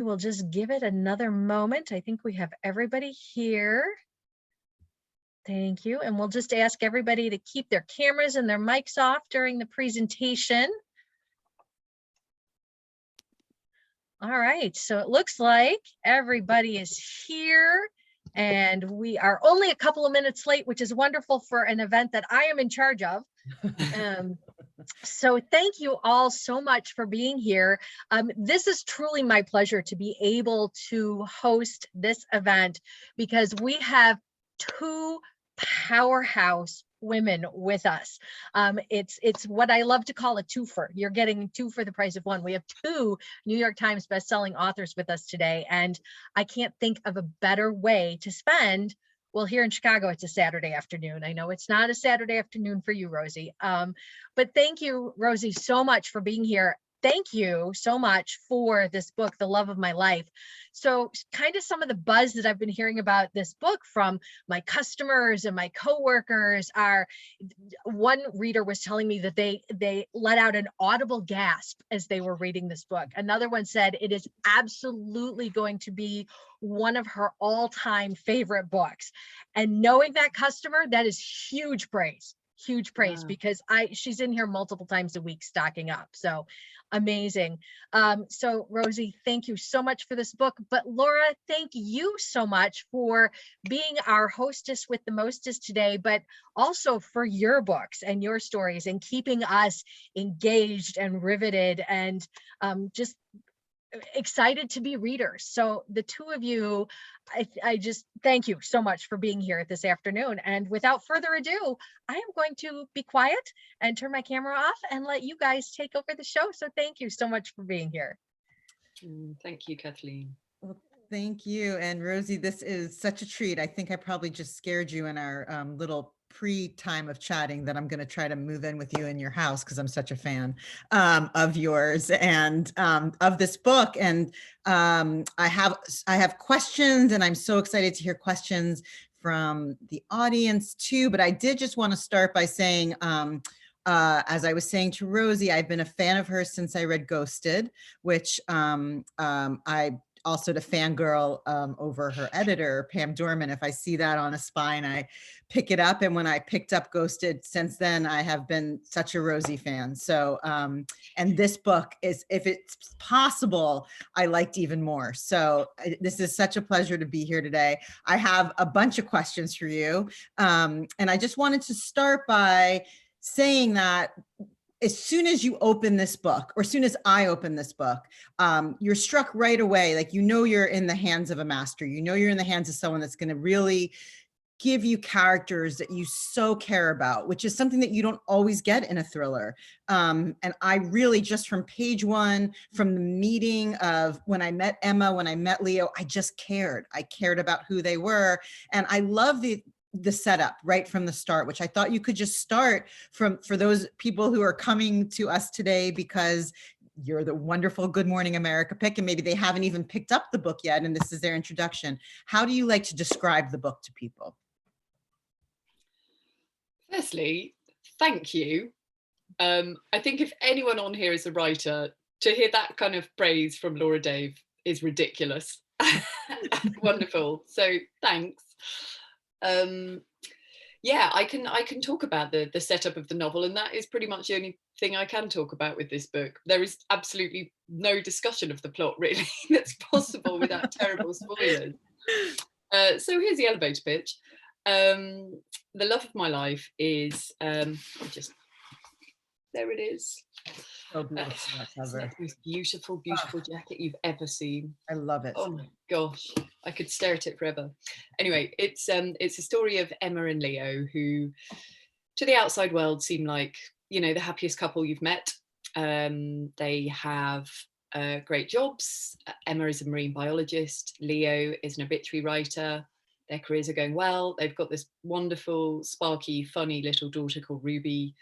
We'll just give it another moment. I think we have everybody here. Thank you. And we'll just ask everybody to keep their cameras and their mics off during the presentation. All right, so it looks like everybody is here and we are only a couple of minutes late, which is wonderful for an event that I am in charge of. So thank you all so much for being here. This is truly my pleasure to be able to host this event because we have two powerhouse women with us. It's what I love to call a twofer. You're getting two for the price of one. We have two New York Times bestselling authors with us today, and I can't think of a better way to spend. Well, here in Chicago, it's a Saturday afternoon. I know it's not a Saturday afternoon for you, Rosie. But thank you, Rosie, so much for being here. Thank you so much for this book, The Love of My Life. So kind of some of the buzz that I've been hearing about this book from my customers and my coworkers are, one reader was telling me that they let out an audible gasp as they were reading this book. Another one said it is absolutely going to be one of her all-time favorite books. And knowing that customer, that is huge praise. Huge praise. Wow. Because she's in here multiple times a week stocking up. So amazing. So Rosie, thank you so much for this book. But Laura, thank you so much for being our hostess with the mostest today, but also for your books and your stories and keeping us engaged and riveted and just excited to be readers. So the two of you, I just thank you so much for being here this afternoon. And without further ado, I am going to be quiet and turn my camera off and let you guys take over the show. So thank you so much for being here. Thank you, Kathleen. Well, thank you. And Rosie, this is such a treat. I think I probably just scared you in our little pre-time of chatting that I'm going to try to move in with you in your house because I'm such a fan of yours and of this book. And I have questions, and I'm so excited to hear questions from the audience too. But I did just want to start by saying, as I was saying to Rosie, I've been a fan of hers since I read Ghosted, which I also to fangirl over her editor, Pam Dorman. If I see that on a spine, I pick it up. And when I picked up Ghosted, since then, I have been such a Rosie fan. So, and this book is, if it's possible, I liked even more. So this is such a pleasure to be here today. I have a bunch of questions for you. And I just wanted to start by saying that as soon as you open this book, or as soon as I open this book, you're struck right away. Like, you know, you're in the hands of a master. You know, you're in the hands of someone that's going to really give you characters that you so care about, which is something that you don't always get in a thriller. And I really, just from page one, from the meeting of when I met Emma, when I met Leo, I just cared. I cared about who they were. And I love the setup right from the start, which I thought you could just start from, for those people who are coming to us today because you're the wonderful Good Morning America pick, and maybe they haven't even picked up the book yet, and this is their introduction. How do you like to describe the book to people? Firstly, thank you. I think if anyone on here is a writer, to hear that kind of praise from Laura Dave is ridiculous. Wonderful. So thanks. Yeah, I can talk about the setup of the novel, and that is pretty much the only thing I can talk about with this book. There is absolutely no discussion of the plot really that's possible without terrible spoilers. So here's the elevator pitch. The Love of My Life is just, there it is. So beautiful, it's the most beautiful, beautiful jacket you've ever seen. I love it. Oh my gosh, I could stare at it forever. Anyway, it's a story of Emma and Leo, who to the outside world seem like, you know, the happiest couple you've met. They have great jobs. Emma is a marine biologist. Leo is an obituary writer. Their careers are going well. They've got this wonderful, sparky, funny little daughter called Ruby.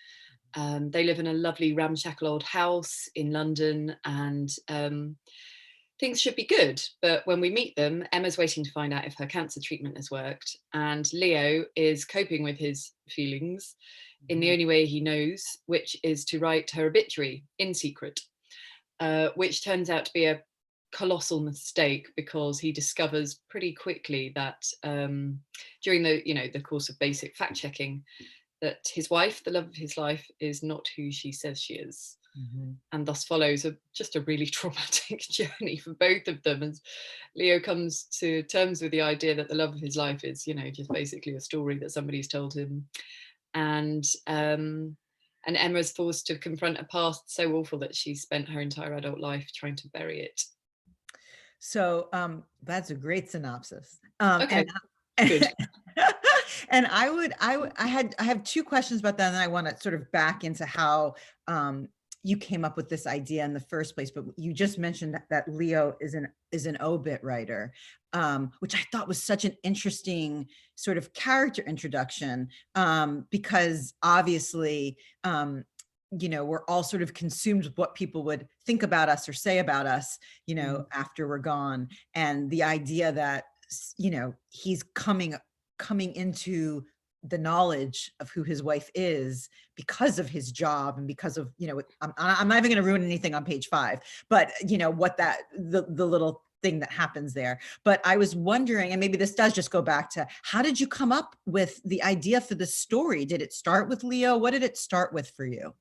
They live in a lovely ramshackle old house in London, and things should be good. But when we meet them, Emma's waiting to find out if her cancer treatment has worked, and Leo is coping with his feelings in the only way he knows, which is to write her obituary in secret, which turns out to be a colossal mistake, because he discovers pretty quickly that during the course of basic fact checking, that his wife, the love of his life, is not who she says she is. And thus follows just a really traumatic journey for both of them, as Leo comes to terms with the idea that the love of his life is, just basically a story that somebody's told him. And Emma's forced to confront a past so awful that she spent her entire adult life trying to bury it. So that's a great synopsis. Okay, good. And I have two questions about that, and then I want to sort of back into how you came up with this idea in the first place. But you just mentioned that Leo is an obit writer, which I thought was such an interesting sort of character introduction, because obviously, we're all sort of consumed with what people would think about us or say about us, after we're gone. And the idea that, he's coming into the knowledge of who his wife is because of his job and because of, I'm not even going to ruin anything on page 5, but what the little thing that happens there. But I was wondering, and maybe this does just go back to, how did you come up with the idea for the story? Did it start with Leo? What did it start with for you?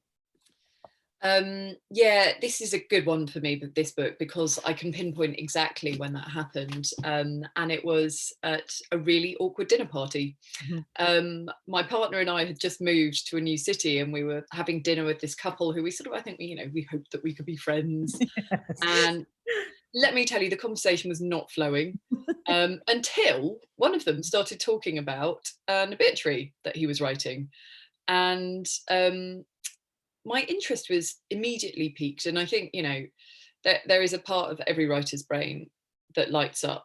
Yeah, this is a good one for me, this book, because I can pinpoint exactly when that happened. And it was at a really awkward dinner party. My partner and I had just moved to a new city, and we were having dinner with this couple who we sort of, I think, we hoped that we could be friends. Yes. And let me tell you, the conversation was not flowing until one of them started talking about an obituary that he was writing. And my interest was immediately piqued. And I think, there is a part of every writer's brain that lights up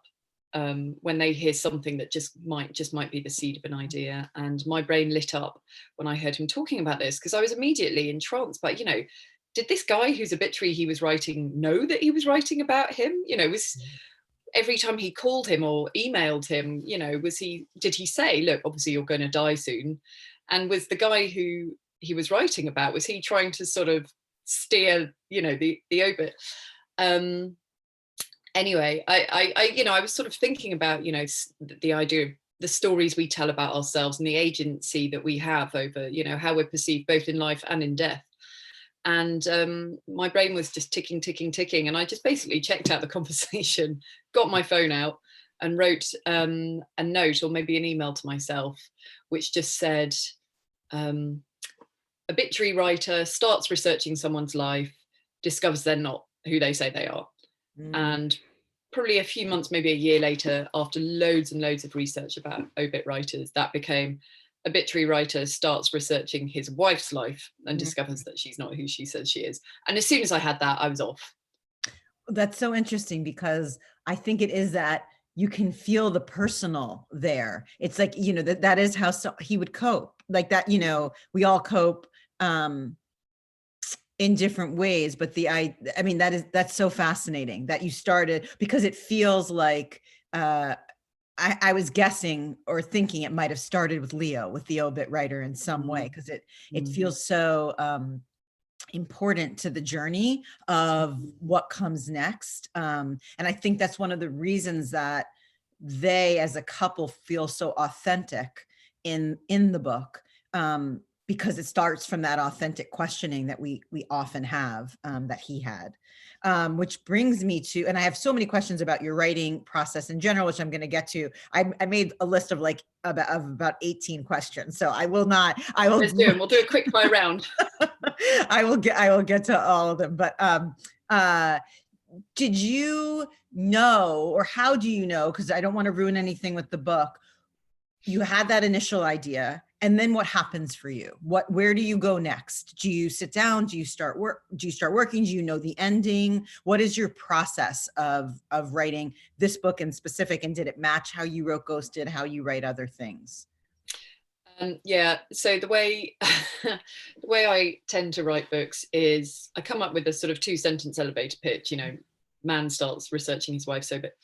when they hear something that just might be the seed of an idea. And my brain lit up when I heard him talking about this, because I was immediately entranced by, did this guy whose obituary he was writing know that he was writing about him? Was every time he called him or emailed him, did he say, look, obviously you're going to die soon? And was the guy who he was writing about, was he trying to sort of steer, the obit? Anyway, I was sort of thinking about, the idea of the stories we tell about ourselves and the agency that we have over, how we're perceived both in life and in death. And my brain was just ticking. And I just basically checked out the conversation, got my phone out and wrote a note, or maybe an email to myself, which just said, obituary writer starts researching someone's life, discovers they're not who they say they are. And probably a few months, maybe a year later, after loads and loads of research about obit writers, that became obituary writer starts researching his wife's life and discovers that she's not who she says she is. And as soon as I had that, I was off. That's so interesting, because I think it is that you can feel the personal there. It's like, that is how he would cope, like that, we all cope in different ways, but that's so fascinating that you started, because it feels like I was guessing or thinking it might have started with Leo, with the obit writer in some way, because it feels so important to the journey of what comes next. And I think that's one of the reasons that they as a couple feel so authentic in the book, because it starts from that authentic questioning that we often have, that he had. Which brings me to, and I have so many questions about your writing process in general, which I'm going to get to. I made a list of about 18 questions, so let's do them. We'll do a quick fire round. I will get to all of them. But did you know, or how do you know, because I don't want to ruin anything with the book, you had that initial idea, and then what happens for you? Where do you go next? Do you sit down? Do you start working? Do you know the ending? What is your process of writing this book in specific? And did it match how you wrote Ghosted, how you write other things? Yeah, so the way I tend to write books is I come up with a sort of 2-sentence elevator pitch. Man starts researching his wife's obit.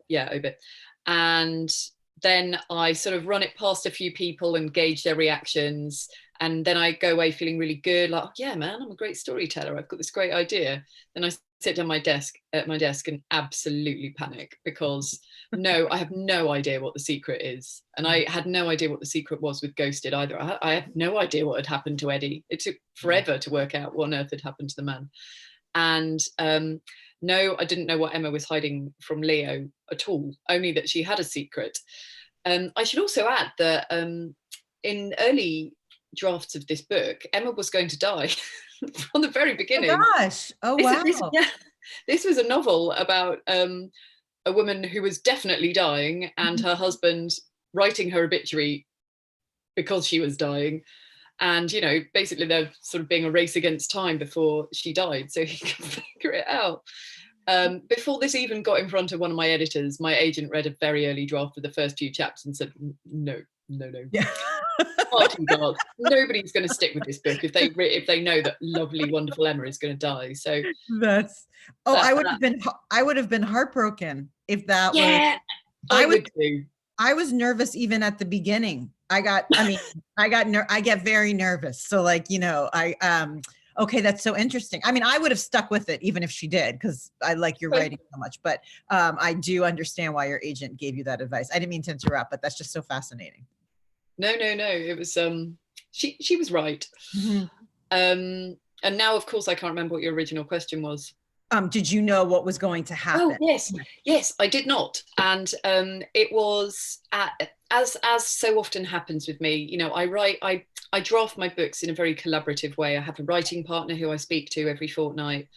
Yes. Obit. And then I sort of run it past a few people and gauge their reactions. And then I go away feeling really good, like, oh, yeah, man, I'm a great storyteller. I've got this great idea. Then I sit down at my desk and absolutely panic, because no, I have no idea what the secret is. And I had no idea what the secret was with Ghosted either. I had no idea what had happened to Eddie. It took forever to work out what on earth had happened to the man. And no, I didn't know what Emma was hiding from Leo at all, only that she had a secret. I should also add that in early drafts of this book, Emma was going to die from the very beginning. Oh gosh! Oh wow! This was a novel about a woman who was definitely dying, and her husband writing her obituary because she was dying. And, you know, basically they're sort of being a race against time before she died, so he could figure it out. Before this even got in front of one of my editors, my agent read a very early draft of the first few chapters and said, no. Yeah. Fucking God, nobody's going to stick with this book if they know that lovely, wonderful Emma is going to die. So that's I would have been heartbroken if that was. I would too. I was nervous even at the beginning. I get very nervous. So like, you know, okay, that's so interesting. I mean, I would have stuck with it even if she did, because I like your writing so much, but I do understand why your agent gave you that advice. I didn't mean to interrupt, but that's just so fascinating. No. It was, she was right. Mm-hmm. And now, of course, I can't remember what your original question was. Did you know what was going to happen? Oh, yes, I did not. And it was, as so often happens with me, you know, I draft my books in a very collaborative way. I have a writing partner who I speak to every fortnight,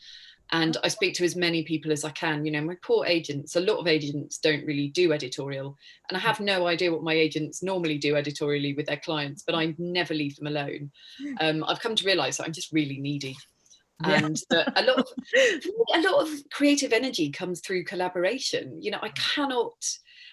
and I speak to as many people as I can. You know, my poor agents, a lot of agents don't really do editorial, and I have no idea what my agents normally do editorially with their clients, but I never leave them alone. I've come to realize that I'm just really needy. And a lot of creative energy comes through collaboration. You know, I cannot,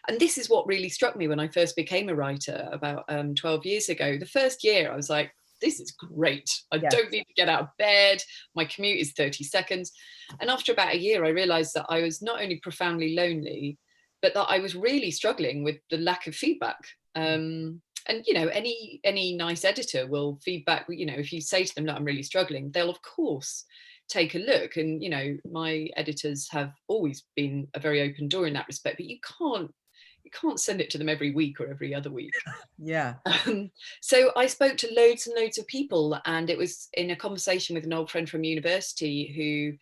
and this is what really struck me when I first became a writer about 12 years ago. The first year I was like, this is great. I don't need to get out of bed. My commute is 30 seconds. And after about a year, I realized that I was not only profoundly lonely, but that I was really struggling with the lack of feedback. And, you know, any nice editor will feedback, you know, if you say to them that I'm really struggling, they'll of course take a look. And, you know, my editors have always been a very open door in that respect, but you can't send it to them every week or every other week. Yeah. So I spoke to loads and loads of people, and it was in a conversation with an old friend from university who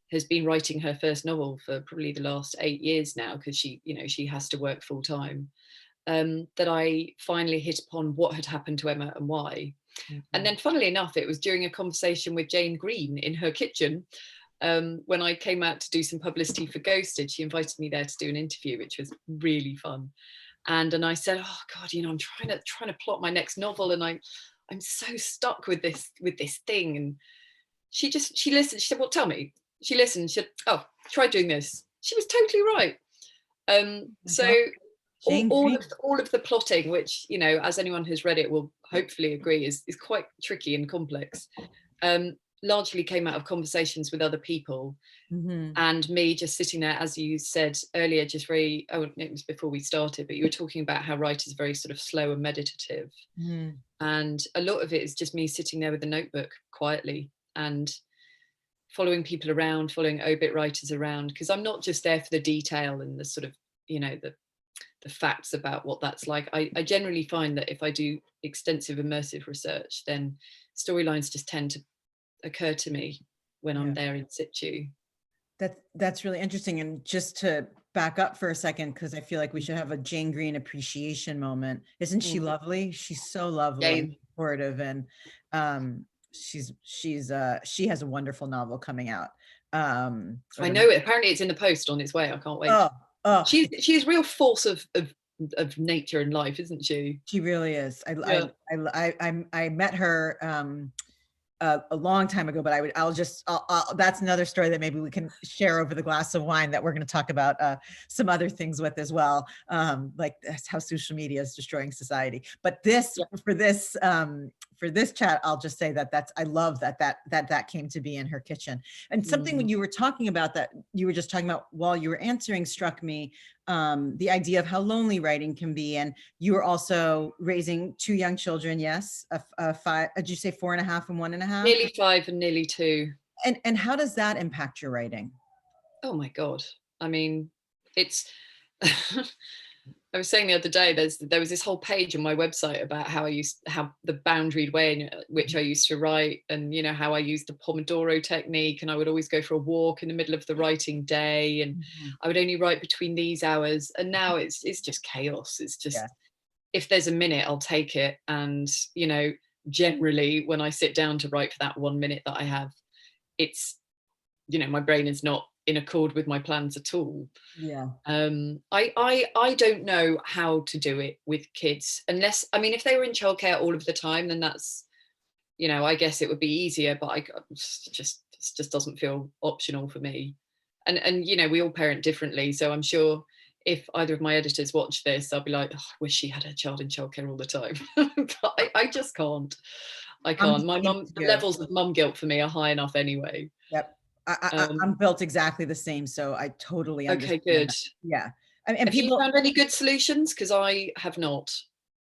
has been writing her first novel for probably the last 8 years now, because she has to work full time. That I finally hit upon what had happened to Emma and why. Mm-hmm. And then funnily enough, it was during a conversation with Jane Green in her kitchen, when I came out to do some publicity for Ghosted. She invited me there to do an interview, which was really fun. And I said, oh God, you know, I'm trying to plot my next novel, and I'm so stuck with this thing. And she listened. She said, well, tell me. She listened. She said, oh, try doing this. She was totally right. So all of the plotting, which, you know, as anyone who's read it will hopefully agree is quite tricky and complex, largely came out of conversations with other people. Mm-hmm. And me just sitting there, as you said earlier, it was before we started, but you were talking about how writers are very sort of slow and meditative. Mm-hmm. And a lot of it is just me sitting there with a notebook quietly and following people around, following obit writers around, because I'm not just there for the detail and the sort of, you know, the facts about what that's like. I generally find that if I do extensive immersive research, then storylines just tend to occur to me when I'm there in situ. That's really interesting. And just to back up for a second, because I feel like we should have a Jane Green appreciation moment. Isn't she lovely? She's so lovely and supportive, and she has a wonderful novel coming out. I know it. Apparently it's in the post on its way. I can't wait. Oh, she's a real force of nature and life, isn't she? She really is. I met her a long time ago, but I'll that's another story that maybe we can share over the glass of wine, that we're going to talk about some other things with as well. Like that's how social media is destroying society. But for this chat, I'll just say that I love that came to be in her kitchen. And something when you were talking about that, you were just talking about while you were answering, struck me, the idea of how lonely writing can be. And you were also raising 2 young children. Yes. 5, did you say 4.5 and 1.5? Nearly 5 and nearly 2. And how does that impact your writing? Oh my God. I mean, it's, I was saying the other day, there was this whole page on my website about how the boundaried way in which I used to write, and how I used the Pomodoro technique, and I would always go for a walk in the middle of the writing day, and I would only write between these hours. And now it's just chaos. It's just, if there's a minute, I'll take it. And generally when I sit down to write for that 1 minute that I have, it's my brain is not in accord with my plans at all. I don't know how to do it with kids, unless, I mean, if they were in childcare all of the time, then that's, I guess it would be easier, but it just doesn't feel optional for me. And we all parent differently, so I'm sure if either of my editors watch this, I'll be like, oh, I wish she had her child in childcare all the time. But I just can't. I can't. The levels of mum guilt for me are high enough anyway. Yep. I'm built exactly the same, so I totally understand. Okay, good. That. Yeah. And have you found any good solutions? Because I have not.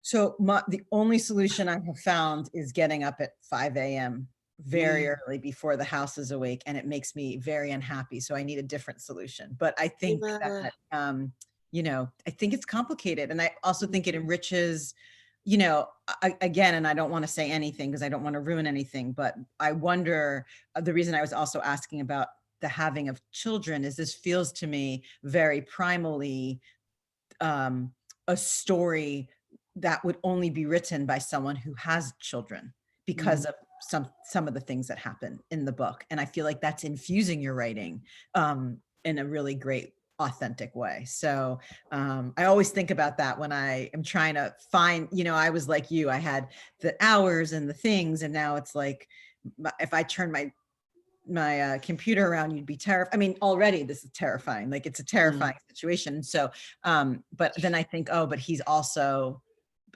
So the only solution I have found is getting up at 5 a.m. very early before the house is awake, and it makes me very unhappy. So I need a different solution. But I think that, I think it's complicated. And I also think it enriches, again, and I don't want to say anything because I don't want to ruin anything, but I wonder, the reason I was also asking about the having of children is this feels to me very primally a story that would only be written by someone who has children because of some of the things that happen in the book. And I feel like that's infusing your writing in a really great, authentic way. So I always think about that when I am trying to find, I was like you, I had the hours and the things, and now it's like, if I turn my computer around, you'd be terrified. I mean, already this is terrifying. Like, it's a terrifying situation. So, but then I think, oh, but he's also,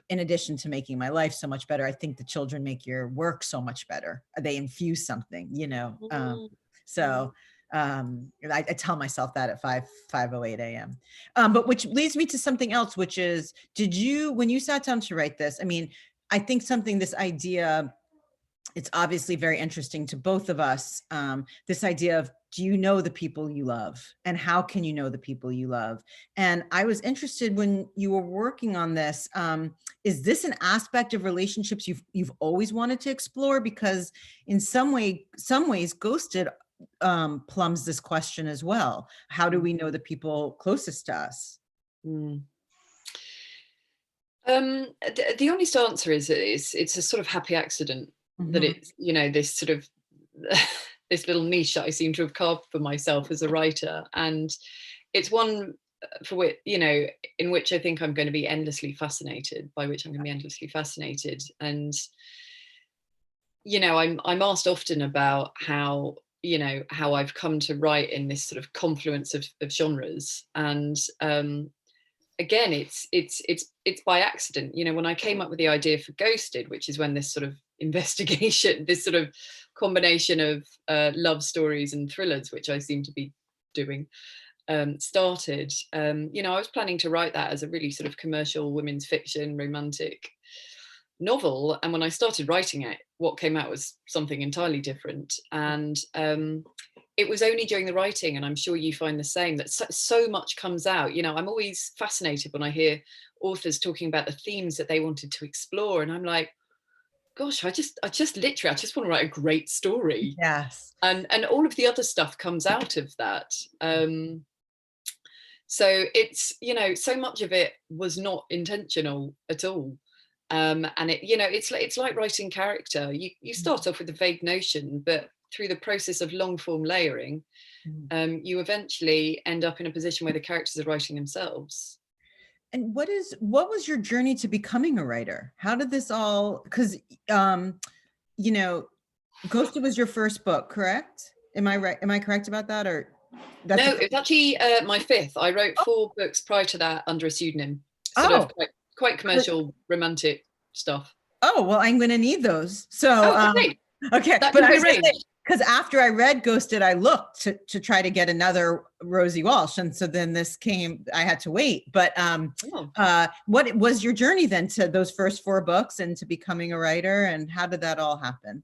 in addition to making my life so much better, I think the children make your work so much better. They infuse something, so I tell myself that at 5:08 a.m. But which leads me to something else, which is, when you sat down to write this, I mean, I think this idea, it's obviously very interesting to both of us, this idea of, do you know the people you love, and how can you know the people you love? And I was interested, when you were working on this, is this an aspect of relationships you've always wanted to explore? Because in some ways Ghosted plumbs this question as well. How do we know the people closest to us? The honest answer is it's a sort of happy accident that it's, this sort of this little niche that I seem to have carved for myself as a writer, and it's one for which, in which I think I'm going to be endlessly fascinated, and I'm asked often about how I've come to write in this sort of confluence of genres, and again, it's by accident. When I came up with the idea for Ghosted, which is when this sort of investigation, this sort of combination of love stories and thrillers, which I seem to be doing, started, I was planning to write that as a really sort of commercial women's fiction romantic novel, and when I started writing it, what came out was something entirely different. And it was only during the writing, and I'm sure you find the same, that so much comes out. I'm always fascinated when I hear authors talking about the themes that they wanted to explore, and I'm like, gosh, I just want to write a great story. Yes. And all of the other stuff comes out of that. So it's, so much of it was not intentional at all. And it's like writing character. You start off with a vague notion, but through the process of long form layering, you eventually end up in a position where the characters are writing themselves. And what was your journey to becoming a writer? How did this all, because, Ghosted was your first book, correct? Am I right? Am I correct about that? Or no, it's actually my fifth. I wrote 4 books prior to that under a pseudonym, sort of quite commercial, romantic stuff. Oh, well, I'm going to need those. So, okay. But I was because after I read Ghosted, I looked to try to get another Rosie Walsh. And so then this came, I had to wait. But what was your journey then to those first 4 books and to becoming a writer? And how did that all happen?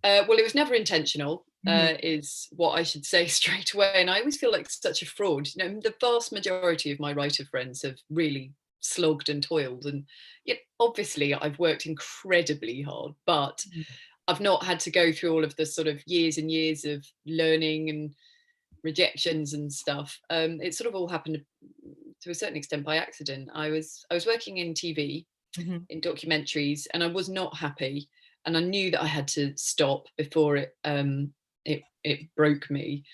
Well, it was never intentional. is what I should say straight away. And I always feel like such a fraud. You know, the vast majority of my writer friends have really slogged and toiled. And yet, obviously, I've worked incredibly hard, but I've not had to go through all of the sort of years and years of learning and rejections and stuff. It sort of all happened to a certain extent by accident. I was working in TV, in documentaries, and I was not happy. And I knew that I had to stop before it broke me.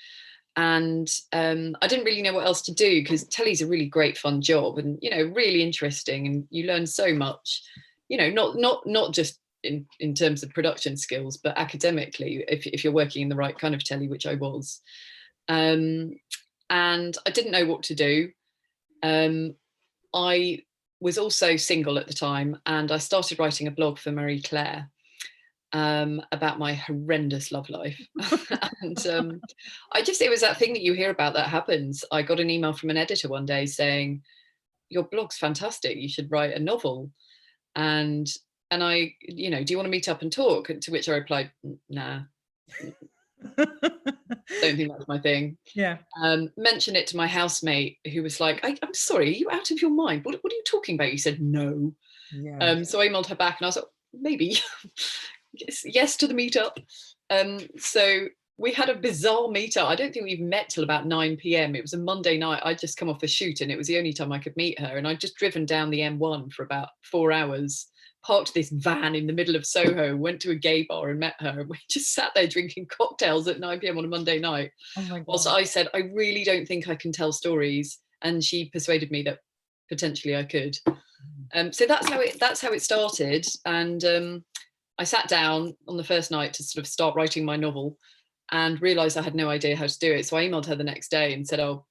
And I didn't really know what else to do, because telly's a really great fun job, and you know, really interesting, and you learn so much, you know, not just in terms of production skills, but academically, if you're working in the right kind of telly, which I was. And I didn't know what to do. I was also single at the time, and I started writing a blog for Marie Claire about my horrendous love life. And it was that thing that you hear about that happens. I got an email from an editor one day saying, your blog's fantastic, you should write a novel. And I, you know, do you want to meet up and talk? To which I replied, nah. Don't think that's my thing. Yeah. Mention it to my housemate, who was like, I'm sorry, are you out of your mind? What are you talking about? You said no. Yeah. So I emailed her back, and I was like, maybe. yes to the meetup. So we had a bizarre meetup. I don't think we even met till about 9 p.m. It was a Monday night. I'd just come off a shoot, and it was the only time I could meet her. And I'd just driven down the M1 for about 4 hours, parked this van in the middle of Soho, went to a gay bar and met her. And we just sat there drinking cocktails at 9 p.m. on a Monday night. Oh my God. Whilst I said, I really don't think I can tell stories. And she persuaded me that potentially I could. So that's how it started. And I sat down on the first night to sort of start writing my novel, and realized I had no idea how to do it. So I emailed her the next day and said, oh,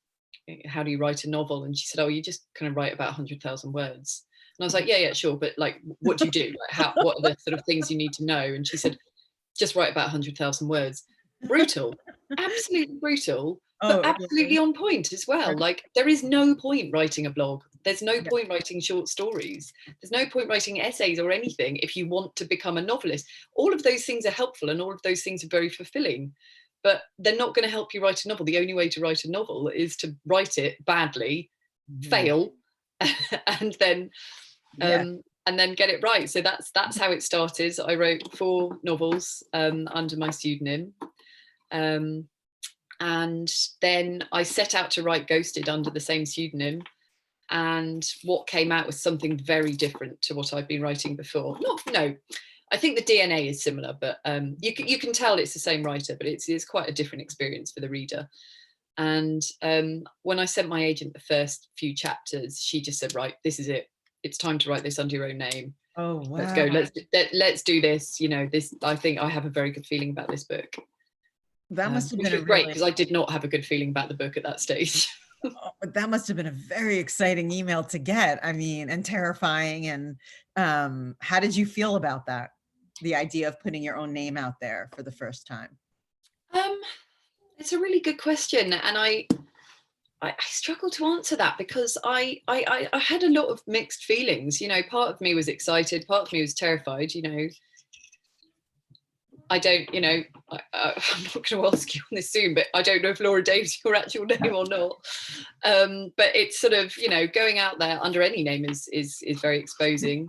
how do you write a novel? And she said, oh, you just kind of write about 100,000 words. And I was like, yeah, sure. But like, what do you do? Like, what are the sort of things you need to know? And she said, just write about 100,000 words. Brutal, absolutely brutal, but absolutely on point as well. Like, there is no point writing a blog. There's no point writing short stories. There's no point writing essays or anything if you want to become a novelist. All of those things are helpful, and all of those things are very fulfilling, but they're not going to help you write a novel. The only way to write a novel is to write it badly, fail, and then get it right. So that's how it started. I wrote 4 novels under my pseudonym. And then I set out to write Ghosted under the same pseudonym. And what came out was something very different to what I've been writing before. I think the DNA is similar, but you can tell it's the same writer, but it's quite a different experience for the reader. And when I sent my agent the first few chapters, she just said, right, this is it. It's time to write this under your own name. Oh, wow. Let's go. Let's do this. You know, this. I think I have a very good feeling about this book. That must have been great, because I did not have a good feeling about the book at that stage. That must have been a very exciting email to get. I mean, and terrifying. And how did you feel about that? The idea of putting your own name out there for the first time? It's a really good question, and I struggle to answer that, because I had a lot of mixed feelings. You know, part of me was excited, part of me was terrified. You know, I don't, you know, I'm not going to ask you on this soon, but I don't know if Laura Dave's your actual name or not. But it's sort of, you know, going out there under any name is very exposing.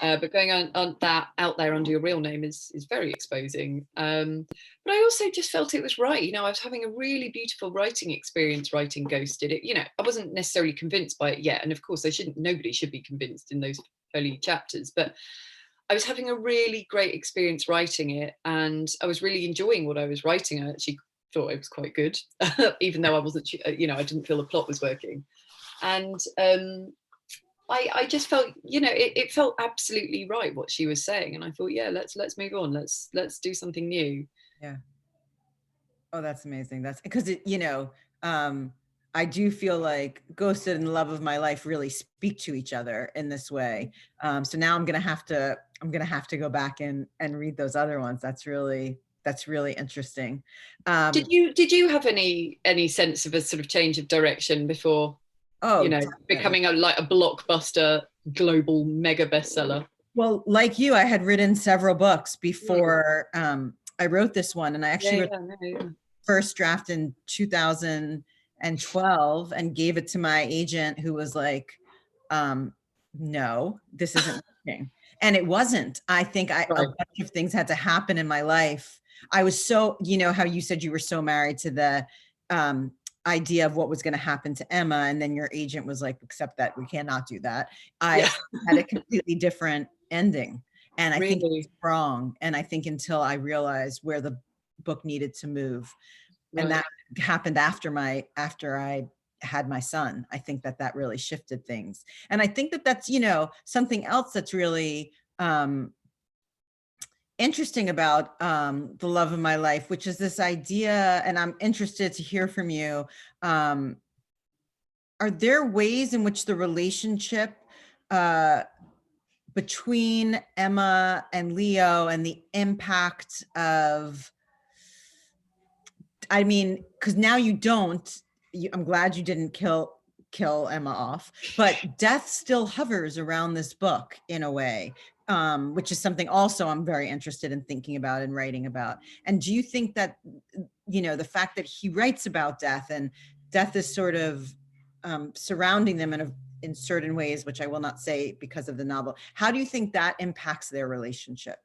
But going on that out there under your real name is very exposing. But I also just felt it was right. You know, I was having a really beautiful writing experience writing Ghosted. You know, I wasn't necessarily convinced by it yet, and of course, nobody should be convinced in those early chapters. But I was having a really great experience writing it, and I was really enjoying what I was writing. I actually thought it was quite good, even though I wasn't, you know, I didn't feel the plot was working. And I just felt, you know, it felt absolutely right what she was saying, and I thought, yeah, let's move on. Let's do something new. Yeah. Oh, that's amazing. That's because you know, I do feel like Ghosted and Love of My Life really speak to each other in this way. So now I'm gonna have to go back and read those other ones. That's really interesting. Did you have any sense of a sort of change of direction before? Oh, you know, definitely. becoming a blockbuster global mega bestseller? Well, like you, I had written several books before I wrote this one, and I actually wrote the first draft in 2012 and gave it to my agent, who was like, no, this isn't working. And it wasn't. I think a bunch of things had to happen in my life. I was so, you know, how you said you were so married to the idea of what was going to happen to Emma, and then your agent was like, except that we cannot do that. I had a completely different ending, and I think it's wrong. And I think until I realized where the book needed to move, and that happened after I had my son, I think that really shifted things. And I think that's, you know, something else that's really interesting about the love of my life, which is this idea, and I'm interested to hear from you. Are there ways in which the relationship between Emma and Leo, and the impact of, I mean, because now you don't, I'm glad you didn't kill Emma off, but death still hovers around this book in a way, which is something also I'm very interested in thinking about and writing about. And do you think that, you know, the fact that he writes about death, and death is sort of surrounding them in certain ways, which I will not say because of the novel, how do you think that impacts their relationship?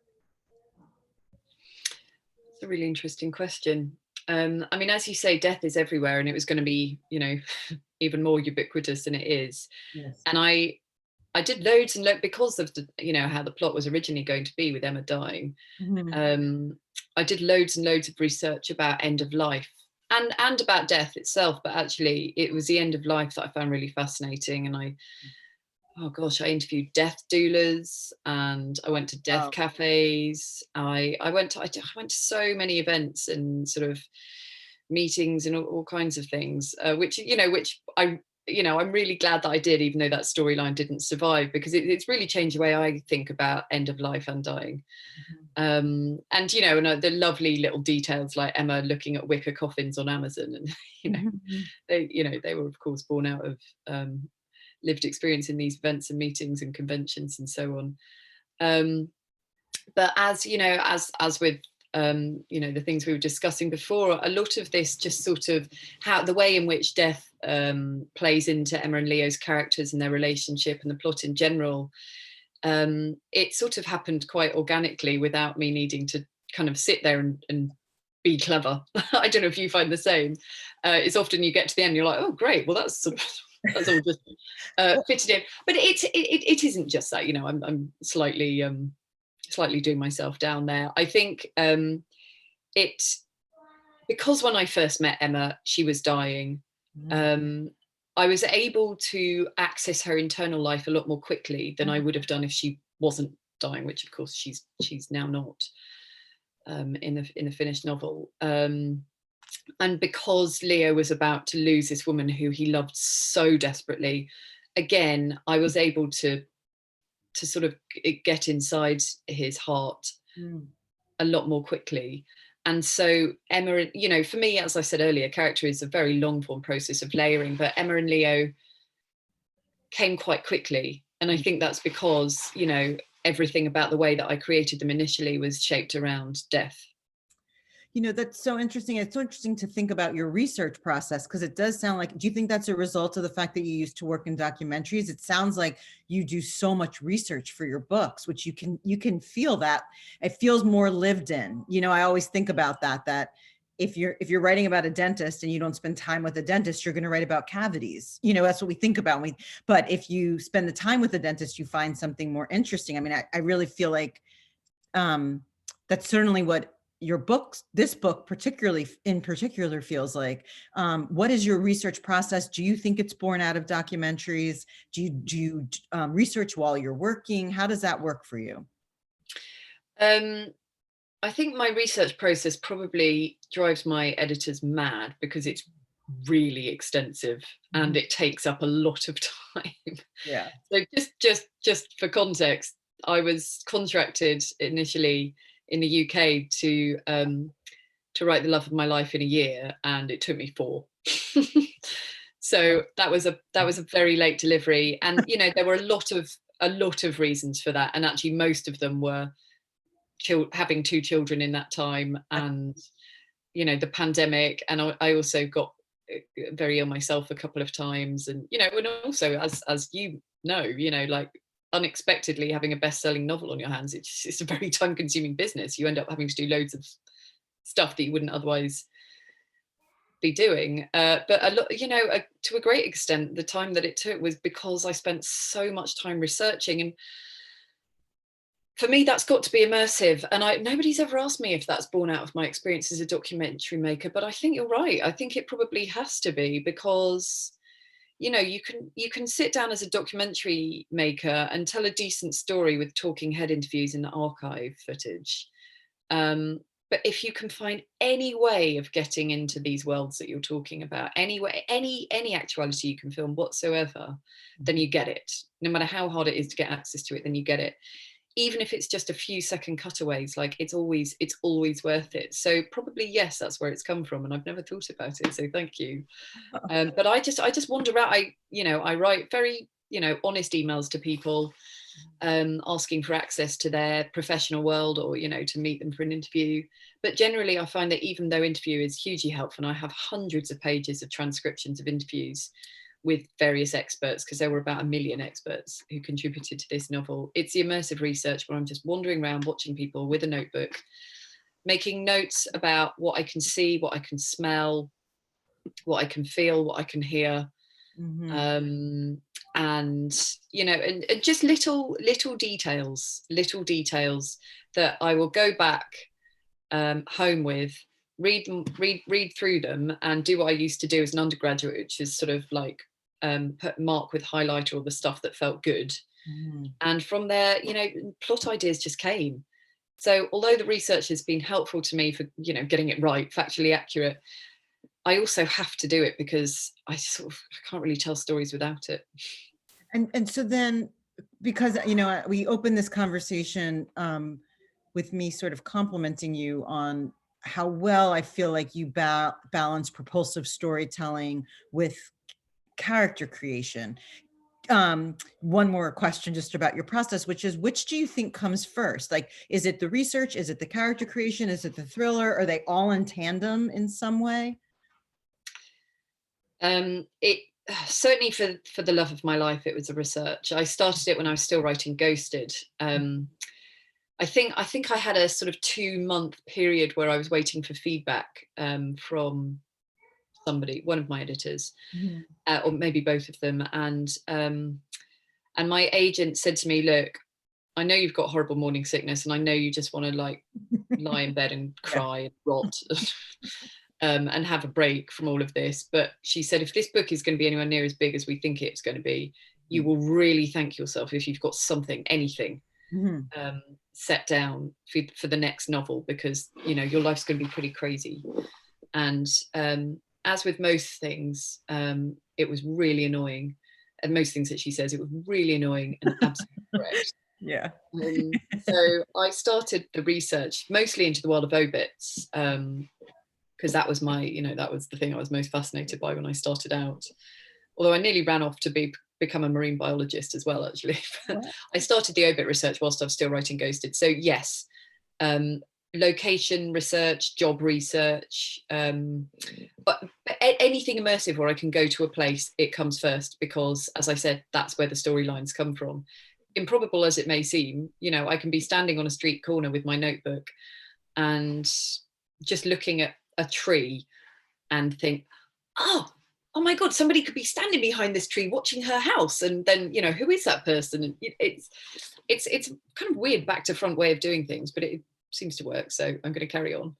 It's a really interesting question. I mean, as you say, death is everywhere, and it was going to be, you know, even more ubiquitous than it is. Yes. And I did loads and loads, because of the, you know, how the plot was originally going to be with Emma dying. I did loads and loads of research about end of life and about death itself, but actually it was the end of life that I found really fascinating. And I interviewed death doulas, and I went to death cafes. I went to so many events and sort of meetings and all kinds of things, which I'm really glad that I did, even though that storyline didn't survive, because it's really changed the way I think about end of life and dying. And you know, and the lovely little details like Emma looking at wicker coffins on Amazon, and they were of course born out of lived experience in these events and meetings and conventions and so on. But as you know, as with the things we were discussing before, a lot of this just sort of how the way in which death plays into Emma and Leo's characters and their relationship and the plot in general, it sort of happened quite organically without me needing to kind of sit there and be clever. I don't know if you find the same. It's often you get to the end, you're like, oh great, well that's all just fitted in. But it isn't just that, you know. I'm slightly doing myself down there. I think because when I first met Emma, she was dying. I was able to access her internal life a lot more quickly than I would have done if she wasn't dying, which of course she's now not in the finished novel. And because Leo was about to lose this woman who he loved so desperately, again, I was able to sort of get inside his heart a lot more quickly. And so Emma, you know, for me, as I said earlier, character is a very long form process of layering, but Emma and Leo came quite quickly. And I think that's because, you know, everything about the way that I created them initially was shaped around death. You know, that's so interesting. It's so interesting to think about your research process, because it does sound like, do you think that's a result of the fact that you used to work in documentaries? It sounds like you do so much research for your books, which you can feel that it feels more lived in. You know, I always think about that if you're writing about a dentist and you don't spend time with a dentist, you're going to write about cavities. You know, that's what we think about. But if you spend the time with the dentist, you find something more interesting. I mean, I really feel like that's certainly what your books, this book in particular feels like. What is your research process? Do you think it's born out of documentaries? Do you research while you're working? How does that work for you? I think my research process probably drives my editors mad, because it's really extensive and it takes up a lot of time. Yeah. So just for context, I was contracted initially in the UK to write the love of my life in a year, and it took me 4. So that was a very late delivery, and you know, there were a lot of reasons for that, and actually most of them were having 2 children in that time, and you know, the pandemic, and I also got very ill myself a couple of times, and you know, and also as you know, like unexpectedly having a best-selling novel on your hands, it's a very time-consuming business. You end up having to do loads of stuff that you wouldn't otherwise be doing, but a lot, you know, to a great extent, the time that it took was because I spent so much time researching, and for me, that's got to be immersive. And nobody's ever asked me if that's born out of my experience as a documentary maker, but I think you're right. I think it probably has to be, because, you know, you can sit down as a documentary maker and tell a decent story with talking head interviews and archive footage. But if you can find any way of getting into these worlds that you're talking about, any way, any actuality you can film whatsoever, then you get it. No matter how hard it is to get access to it, then you get it. Even if it's just a few second cutaways, like it's always worth it. So probably, yes, that's where it's come from, and I've never thought about it, so thank you. But I just wander around. I write very, you know, honest emails to people, asking for access to their professional world, or, you know, to meet them for an interview. But generally I find that even though interview is hugely helpful, and I have hundreds of pages of transcriptions of interviews with various experts, because there were about 1 million experts who contributed to this novel, it's the immersive research where I'm just wandering around watching people with a notebook, making notes about what I can see, what I can smell, what I can feel, what I can hear. And you know, and just little details that I will go back home with, read through them, and do what I used to do as an undergraduate, which is sort of like mark with highlighter all the stuff that felt good. And from there, you know, plot ideas just came. So although the research has been helpful to me for, you know, getting it right, factually accurate, I also have to do it because I can't really tell stories without it. And so then, because, you know, we opened this conversation with me sort of complimenting you on how well I feel like you balance propulsive storytelling with character creation. One more question just about your process, which is, which do you think comes first? Like, is it the research? Is it the character creation? Is it the thriller? Are they all in tandem in some way? It certainly, for the love of my life, it was the research. I started it when I was still writing Ghosted. I think I had a sort of 2-month period where I was waiting for feedback from somebody, one of my editors, or maybe both of them. And my agent said to me, "Look, I know you've got horrible morning sickness, and I know you just want to like lie in bed and cry and rot." And have a break from all of this. But she said, if this book is going to be anywhere near as big as we think it's going to be, you will really thank yourself if you've got something, anything set down for the next novel, because, you know, your life's going to be pretty crazy. And as with most things, it was really annoying. And most things that she says, it was really annoying and absolutely correct. Yeah. So I started the research mostly into the world of obits, because that was that was the thing I was most fascinated by when I started out. Although I nearly ran off to become a marine biologist as well, actually. I started the obit research whilst I was still writing Ghosted. So yes, location research, job research, but anything immersive where I can go to a place, it comes first, because, as I said, that's where the storylines come from. Improbable as it may seem, you know, I can be standing on a street corner with my notebook and just looking at a tree and think, oh my God, somebody could be standing behind this tree watching her house. And then, you know, who is that person? And it's kind of weird back to front way of doing things, but it seems to work. So I'm going to carry on.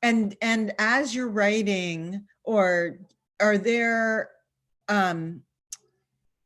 And as you're writing, or are there,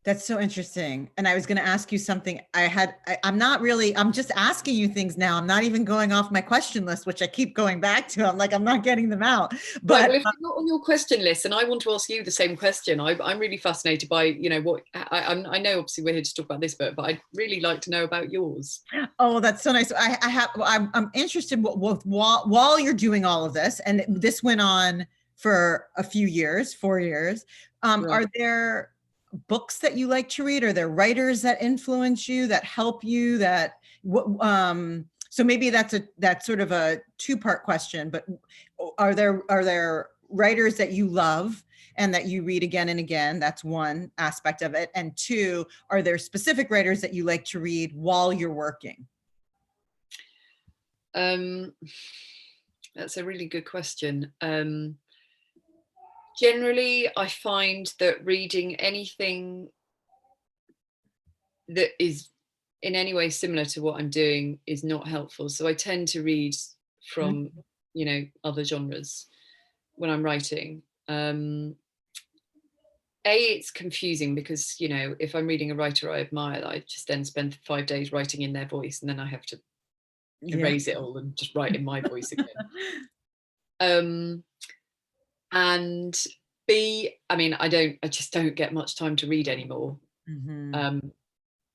that's so interesting. And I was going to ask you something. I'm just asking you things now. I'm not even going off my question list, which I keep going back to. I'm like, I'm not getting them out. But right, well, if you're not on your question list, and I want to ask you the same question, I'm really fascinated by, you know, what I know obviously we're here to talk about this book, but I'd really like to know about yours. Oh, that's so nice. I'm interested while you're doing all of this, and this went on for a few years, 4 years. Right. Are there books that you like to read? Are there writers that influence you, that help you, so So maybe that's sort of a two-part question, but are there writers that you love and that you read again and again? That's one aspect of it. And two, are there specific writers that you like to read while you're working? That's a really good question. Generally, I find that reading anything that is in any way similar to what I'm doing is not helpful. So I tend to read from, other genres when I'm writing. It's confusing because, if I'm reading a writer I admire, I just then spend 5 days writing in their voice, and then I have to erase it all and just write in my voice again. And B, I just don't get much time to read anymore.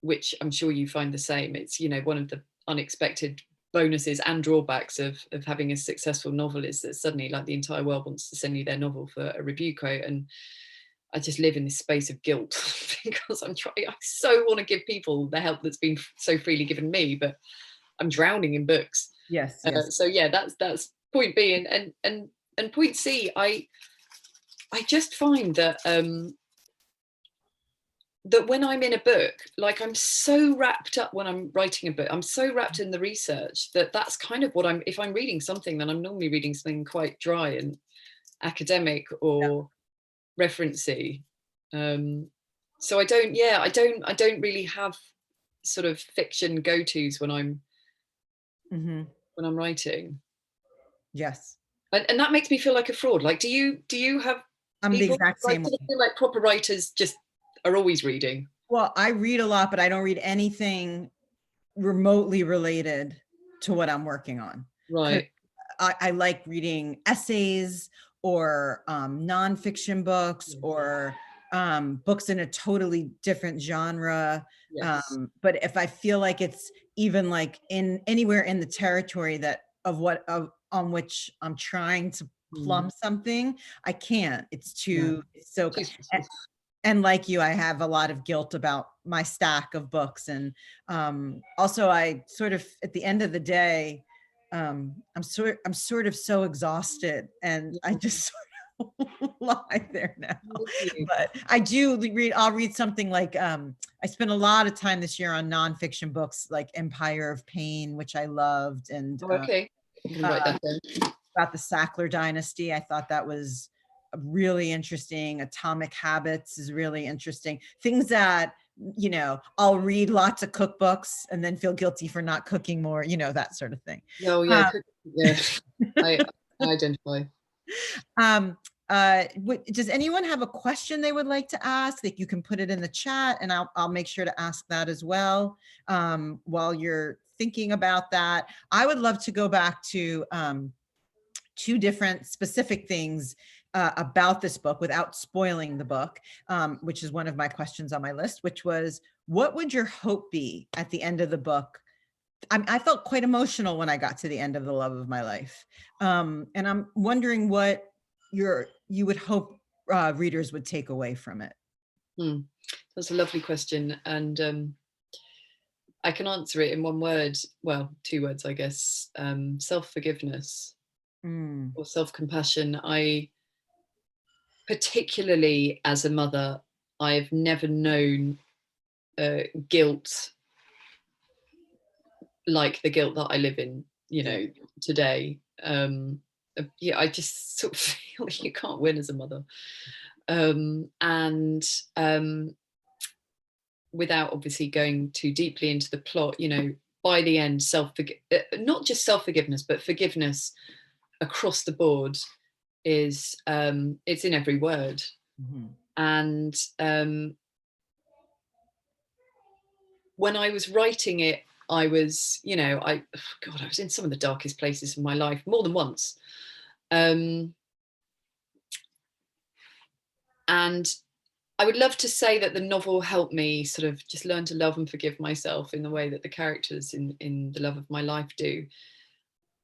Which I'm sure you find the same. It's, one of the unexpected bonuses and drawbacks of having a successful novel is that suddenly, like, the entire world wants to send you their novel for a review quote. And I just live in this space of guilt because I so want to give people the help that's been so freely given me, but I'm drowning in books. Yes. So yeah, that's point B. And point C, I just find that that when I'm in a book, like, I'm so wrapped up when I'm writing a book, I'm so wrapped in the research that's kind of what if I'm reading something, then I'm normally reading something quite dry and academic or referencey. So I don't really have sort of fiction go-tos when I'm writing. Yes. And that makes me feel like a fraud. Like, do you have I'm people, the exact same do way. you feel like proper writers just are always reading? Well, I read a lot, but I don't read anything remotely related to what I'm working on. Right. I like reading essays or nonfiction books or books in a totally different genre. Yes. But if I feel like it's even like in anywhere in the territory on which I'm trying to plumb something, I can't. It's too so. And like you, I have a lot of guilt about my stack of books. And also I sort of, at the end of the day, I'm sort of so exhausted, and I just sort of lie there now. But I'll read something like, I spent a lot of time this year on nonfiction books like Empire of Pain, which I loved. And okay. You can write that down. About the Sackler dynasty. I thought that was really interesting. Atomic Habits is really interesting. Things that, I'll read lots of cookbooks and then feel guilty for not cooking more, that sort of thing. Oh yeah, I identify. Does anyone have a question they would like to ask? That you can put it in the chat, and I'll make sure to ask that as well while you're thinking about that. I would love to go back to two different specific things about this book without spoiling the book, which is one of my questions on my list, which was, what would your hope be at the end of the book? I felt quite emotional when I got to the end of The Love of My Life. And I'm wondering what you would hope readers would take away from it. That's a lovely question. And I can answer it in one word, well, 2 words, I guess. Self-forgiveness or self-compassion. Particularly as a mother, I've never known guilt like the guilt that I live in, today. I just sort of feel you can't win as a mother. And without obviously going too deeply into the plot, by the end, not just self-forgiveness, but forgiveness across the board is it's in every word. And when I was writing it, I was, I was in some of the darkest places of my life more than once. And I would love to say that the novel helped me sort of just learn to love and forgive myself in the way that the characters in The Love of My Life do.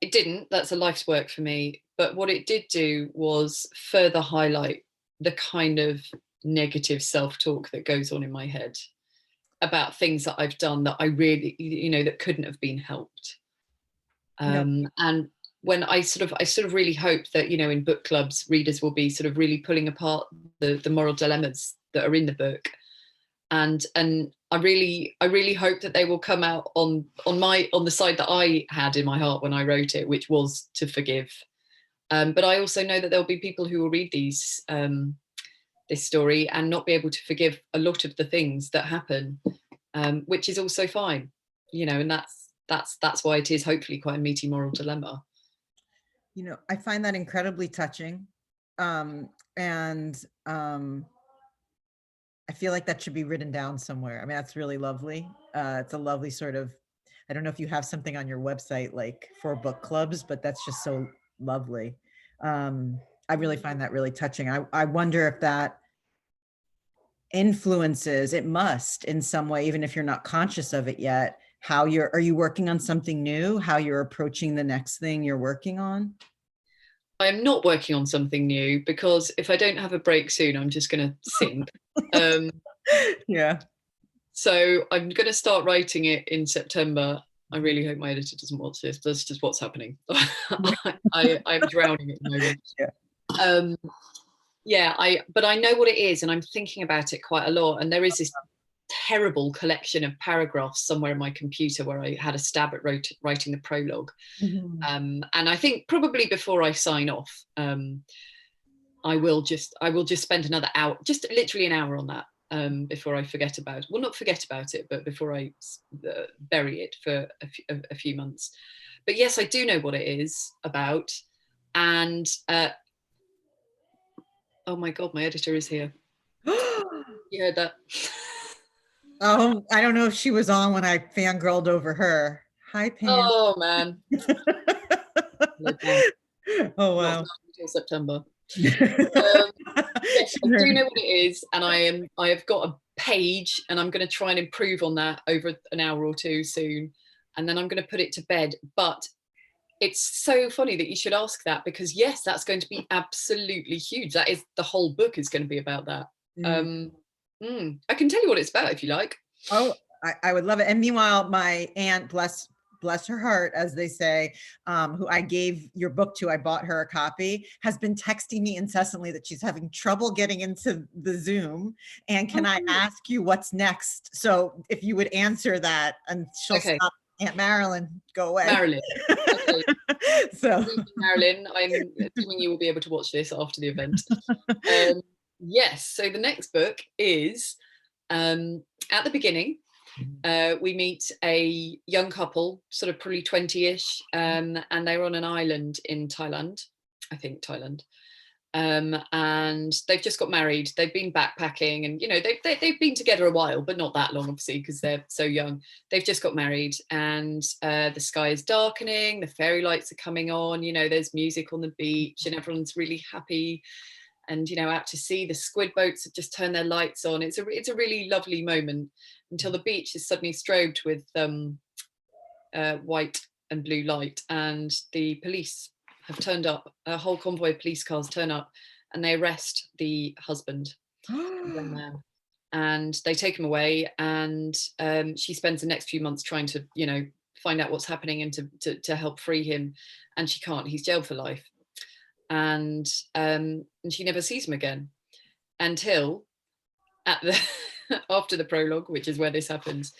It didn't. That's a life's work for me. But what it did do was further highlight the kind of negative self-talk that goes on in my head about things that I've done that I really, that couldn't have been helped. And when I sort of really hope that, you know, in book clubs, readers will be sort of really pulling apart the moral dilemmas that are in the book. And I really hope that they will come out on the side that I had in my heart when I wrote it, which was to forgive. But I also know that there'll be people who will read this story and not be able to forgive a lot of the things that happen, which is also fine, you know, and that's why it is hopefully quite a meaty moral dilemma. You know, I find that incredibly touching. I feel like that should be written down somewhere. I mean, that's really lovely. It's a lovely sort of, I don't know if you have something on your website like for book clubs, but that's just so lovely. I really find that really touching. I wonder if that influences, it must in some way, even if you're not conscious of it yet, are you working on something new? How you're approaching the next thing you're working on? I'm not working on something new because if I don't have a break soon, I'm just going to sink. Yeah. So I'm going to start writing it in September. I really hope my editor doesn't watch this. That's just what's happening. I'm drowning at the moment. Yeah. But I know what it is, and I'm thinking about it quite a lot. And there is this terrible collection of paragraphs somewhere in my computer where I had a stab at writing the prologue. And I think probably before I sign off, I will just spend another hour, just literally an hour on that, before I forget about it. Well, not forget about it, but before I bury it for a few months. But yes, I do know what it is about. And oh my God, my editor is here. You heard that? Oh, I don't know if she was on when I fangirled over her. Hi, Pam. Oh man. Oh wow. Not until September. Yes, I do know what it is, and I have got a page, and I'm going to try and improve on that over an hour or two soon, and then I'm going to put it to bed. But it's so funny that you should ask that, because yes, that's going to be absolutely huge. That is, the whole book is going to be about that. I can tell you what it's about if you like. Oh, I would love it. And meanwhile, my aunt, bless her heart, as they say, who I gave your book to, I bought her a copy, has been texting me incessantly that she's having trouble getting into the Zoom. And can I ask you what's next? So if you would answer that, and she'll stop. Aunt Marilyn, go away. Marilyn. Okay. So Marilyn, I'm assuming you will be able to watch this after the event. Yes, so the next book is, at the beginning, we meet a young couple, sort of probably 20-ish, and they're on an island in Thailand, I think Thailand. And they've just got married. They've been backpacking, and you know they've been together a while, but not that long, obviously, because they're so young. They've just got married, and the sky is darkening. The fairy lights are coming on. You know, there's music on the beach, and everyone's really happy. And you know, out to sea, the squid boats have just turned their lights on. It's a really lovely moment until the beach is suddenly strobed with white and blue light, and the police have turned up. A whole convoy of police cars turn up, and they arrest the husband, the young man, and they take him away. And she spends the next few months trying to, you know, find out what's happening and to help free him, and she can't. He's jailed for life. And she never sees him again until at the after the prologue, which is where this happens.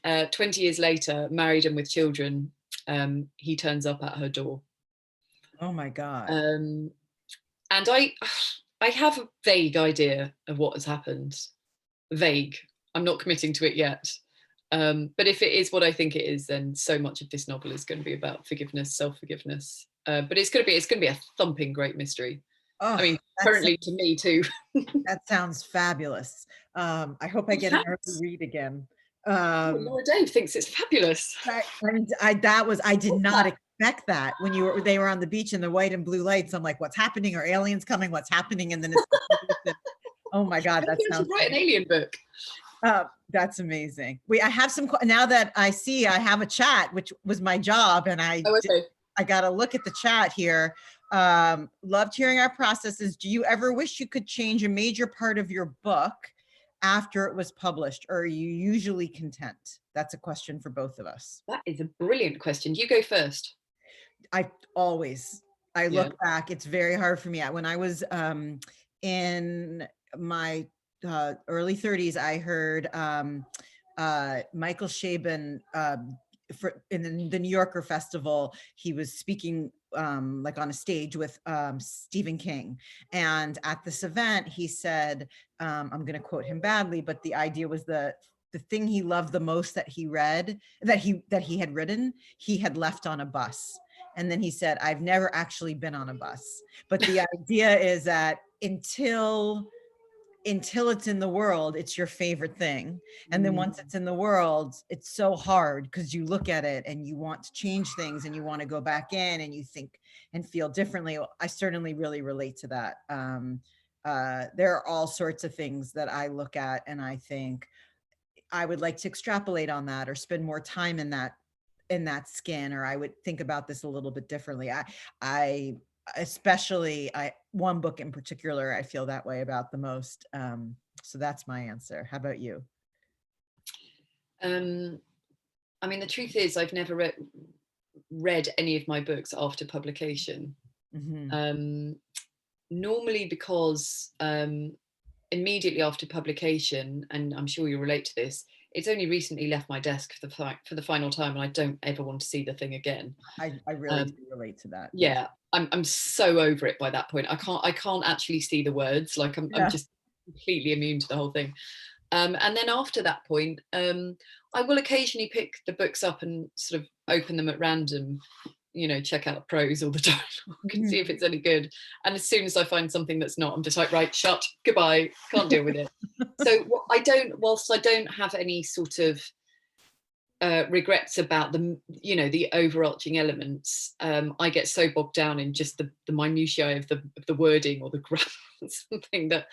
20 years later, married and with children, he turns up at her door. Oh my God. And I have a vague idea of what has happened. Vague. I'm not committing to it yet. But if it is what I think it is, then so much of this novel is going to be about forgiveness, self-forgiveness. But it's going to be a thumping great mystery. Oh, I mean, currently to me too. That sounds fabulous. I hope I get an early read again. Laura Dave thinks it's fabulous. I did not expect that when they were on the beach in the white and blue lights. I'm like, what's happening? Are aliens coming? What's happening? And then it's oh my God, that sounds. Write an alien book. That's amazing. I have some, now that I see I have a chat, which was my job, and I got to look at the chat here. Loved hearing our processes. Do you ever wish you could change a major part of your book after it was published, or are you usually content? That's a question for both of us. That is a brilliant question. You go first. I Yeah. look back, it's very hard for me. When I was in my early 30s, I heard Michael Chabon in the New Yorker Festival. He was speaking like on a stage with Stephen King. And at this event, he said, I'm going to quote him badly, but the idea was the thing he loved the most that he read, that he had written, he had left on a bus. And then he said, I've never actually been on a bus. But the idea is that until it's in the world, it's your favorite thing. And then once it's in the world, it's so hard because you look at it and you want to change things and you want to go back in and you think and feel differently. I certainly really relate to that. There are all sorts of things that I look at and I think I would like to extrapolate on that or spend more time in that skin, or I would think about this a little bit differently. I especially one book in particular I feel that way about the most. So that's my answer. How about you? I mean, the truth is I've never read any of my books after publication. Mm-hmm. Normally because immediately after publication, and I'm sure you'll relate to this, it's only recently left my desk for the final time, and I don't ever want to see the thing again. I really do relate to that. Yeah, I'm so over it by that point. I can't actually see the words. Like I'm just completely immune to the whole thing. And then after that point, I will occasionally pick the books up and sort of open them at random, check out prose or the dialogue and see if it's any good. And as soon as I find something that's not, I'm just like, right, shut, goodbye, can't deal with it. So whilst I don't have any sort of regrets about the overarching elements, I get so bogged down in just the minutiae of the wording or the grammar or something that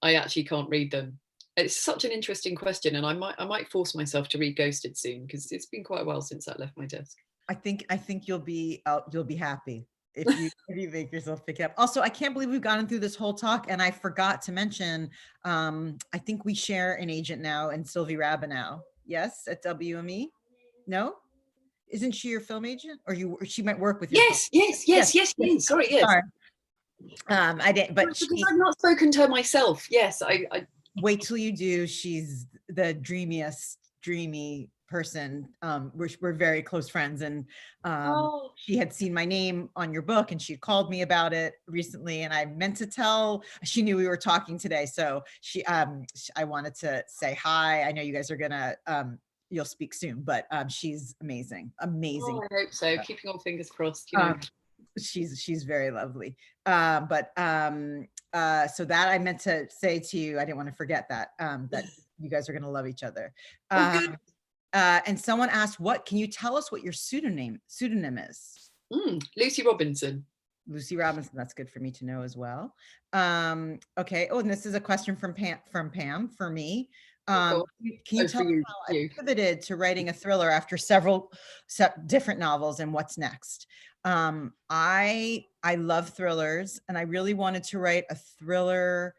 I actually can't read them. It's such an interesting question, and I might force myself to read Ghosted soon because it's been quite a while since that left my desk. I think you'll be happy if you make yourself pick it up. Also, I can't believe we've gotten through this whole talk, and I forgot to mention, I think we share an agent now in Sylvie Rabinow. Yes, at WME. No, isn't she your film agent, or she might work with you? Yes. Sorry, yes. Sorry. I didn't, but because I've not spoken to her myself. Yes, I wait till you do. She's the dreamy person. We're very close friends, and she had seen my name on your book and she called me about it recently, and I meant to tell, she knew we were talking today, so I wanted to say hi. I know you guys are gonna you'll speak soon, but she's amazing. Oh, I hope so. Keeping all fingers crossed. She's very lovely. So that I meant to say to you, I didn't want to forget that that you guys are going to love each other. And someone asked, can you tell us what your pseudonym is? Lucy Robinson. Lucy Robinson. That's good for me to know as well. Okay. Oh, and this is a question from Pam for me. Can you tell me how I pivoted to writing a thriller after several different novels, and what's next? I love thrillers, and I really wanted to write a thriller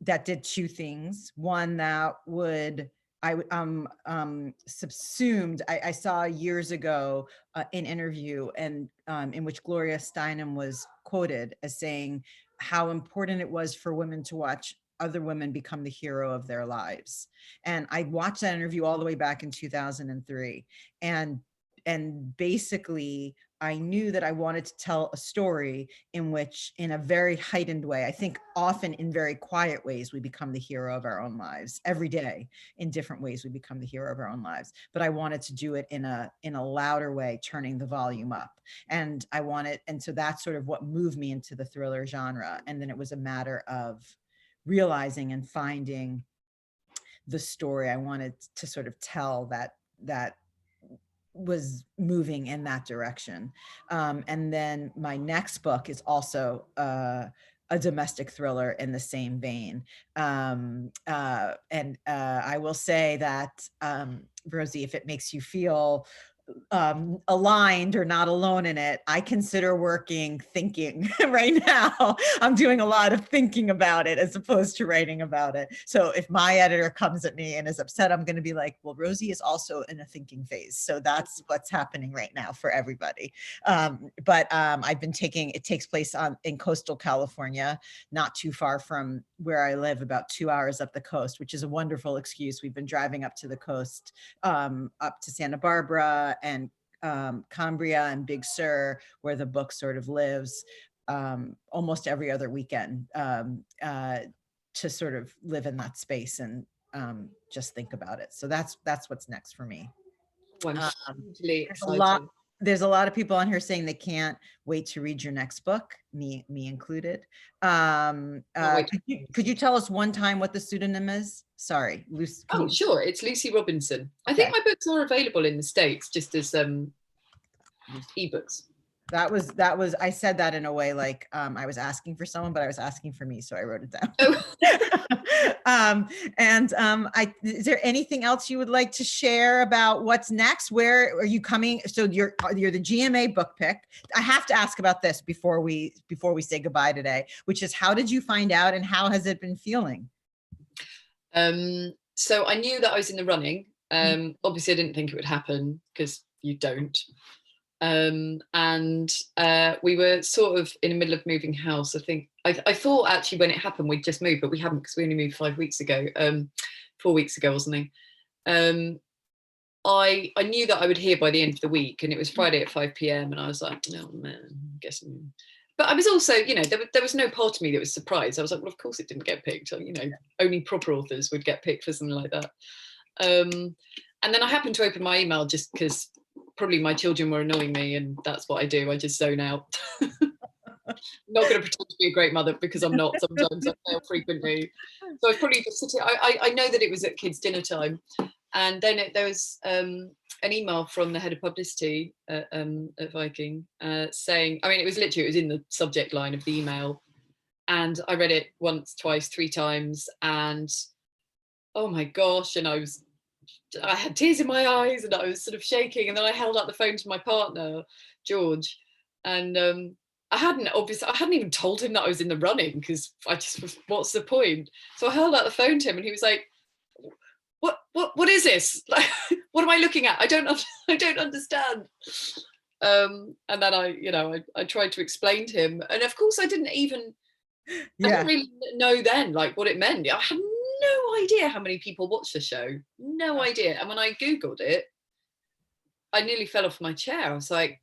that did two things. One that would subsumed. I saw years ago an interview and in which Gloria Steinem was quoted as saying how important it was for women to watch other women become the hero of their lives. And I watched that interview all the way back in 2003. And basically I knew that I wanted to tell a story in which, in a very heightened way, I think often in very quiet ways, we become the hero of our own lives. Every day, in different ways, we become the hero of our own lives. But I wanted to do it in a louder way, turning the volume up. And so that's sort of what moved me into the thriller genre. And then it was a matter of realizing and finding the story I wanted to sort of tell that was moving in that direction. And then my next book is also a domestic thriller in the same vein. And I will say that, Rosie, if it makes you feel aligned or not alone in it. I consider working thinking right now. I'm doing a lot of thinking about it as opposed to writing about it. So if my editor comes at me and is upset, I'm going to be like, well, Rosie is also in a thinking phase. So that's what's happening right now for everybody. But I've been it takes place in coastal California, not too far from where I live, about 2 hours up the coast, which is a wonderful excuse. We've been driving up to the coast, up to Santa Barbara and Cambria and Big Sur, where the book sort of lives, almost every other weekend, to sort of live in that space and just think about it. So that's what's next for me. Oh, I'm hugely excited. There's a lot of people on here saying they can't wait to read your next book, me included. Could you tell us one time what the pseudonym is? Sorry, Lucy. Oh, sure. It's Lucy Robinson. Okay. I think my books are available in the States just as ebooks. That was I said that in a way like I was asking for someone, but I was asking for me, so I wrote it down. Oh. Is there anything else you would like to share about what's next? Where are you coming? So you're the GMA book pick. I have to ask about this before we say goodbye today, which is, how did you find out and how has it been feeling? So I knew that I was in the running. Obviously I didn't think it would happen, because you don't. We were sort of in the middle of moving house. I think I thought actually when it happened we'd just moved, but we haven't, because we only moved 4 weeks ago or something. I knew that I would hear by the end of the week, and it was Friday at 5 p.m. and I was like, no, man, I'm guessing. But I was also, there was no part of me that was surprised. I was like, well, of course it didn't get picked. Only proper authors would get picked for something like that. And then I happened to open my email just because probably my children were annoying me, and that's what I do. I just zone out. I'm not going to pretend to be a great mother, because I'm not. Sometimes I fail frequently. So I was probably just sitting. I know that it was at kids' dinner time, and then there was an email from the head of publicity at Viking saying, it was in the subject line of the email, and I read it once, twice, 3 times, and oh my gosh, and I had tears in my eyes and I was sort of shaking, and then I held out the phone to my partner, George, and I hadn't even told him that I was in the running, because I just was, what's the point? So I held out the phone to him, and he was like, what is this? Like, what am I looking at? I don't understand. And then I tried to explain to him, and of course I didn't really know then like what it meant. I had no idea how many people watch the show. No idea. And when I Googled it, I nearly fell off my chair. I was like,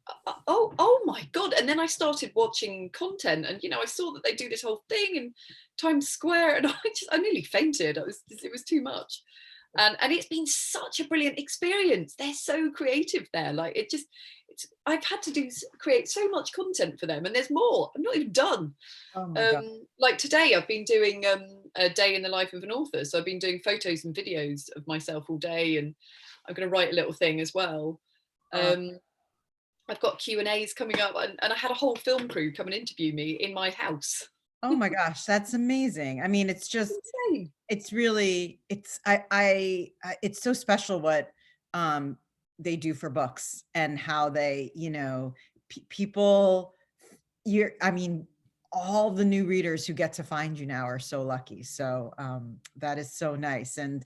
oh my God. And then I started watching content, and, I saw that they do this whole thing in Times Square, and I nearly fainted. It was too much. And it's been such a brilliant experience. They're so creative there. Like I've had to create so much content for them, and there's more. I'm not even done. Oh my God. Like today, I've been doing a day in the life of an author. So I've been doing photos and videos of myself all day, and I'm going to write a little thing as well. I've got Q&As coming up, and I had a whole film crew come and interview me in my house. Oh my gosh, that's amazing. It's just, it's really, it's so special what they do for books, and how they, people, all the new readers who get to find you now are so lucky. So that is so nice. And